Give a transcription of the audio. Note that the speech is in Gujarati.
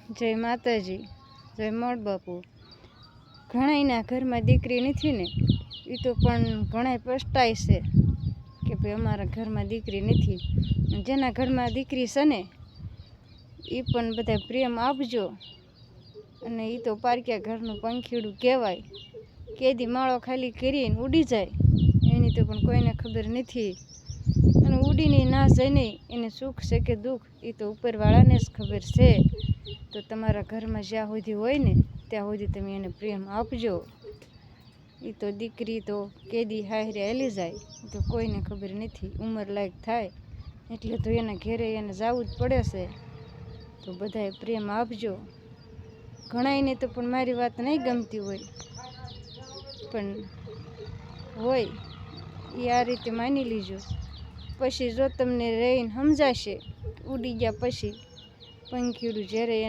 જય માતાજી, જય મોડ બાપુ. ઘણાયના ઘરમાં દીકરી નથી ને, એ તો પણ ઘણાય પસ્તાય છે કે ભાઈ અમારા ઘરમાં દીકરી નથી. જેના ઘરમાં દીકરી છે ને એ પણ બધા પ્રેમ આપજો. અને એ તો પારક્યા ઘરનું પંખીડું કહેવાય. કેદી માળો ખાલી કરીને ઉડી જાય એની તો પણ કોઈને ખબર નથી. અને ઉડીને ના જઈને એને સુખ છે કે દુઃખ એ તો ઉપરવાળાને જ ખબર છે. તો તમારા ઘરમાં જ્યાં સુધી હોય ને ત્યાં સુધી તમે એને પ્રેમ આપજો. એ તો દીકરી તો કેદી હાહરે હાલી જાય એ તો કોઈને ખબર નથી. ઉંમર લાયક થાય એટલે તો એના ઘેરે એને જવું જ પડે છે. તો બધાએ પ્રેમ આપજો. ઘણાયને તો પણ મારી વાત નહીં ગમતી હોય, પણ હોય એ આ રીતે માની લીજો. પછી જો તમને રહીને સમજાશે ઉડી ગયા પછી પંખીડું જ્યારે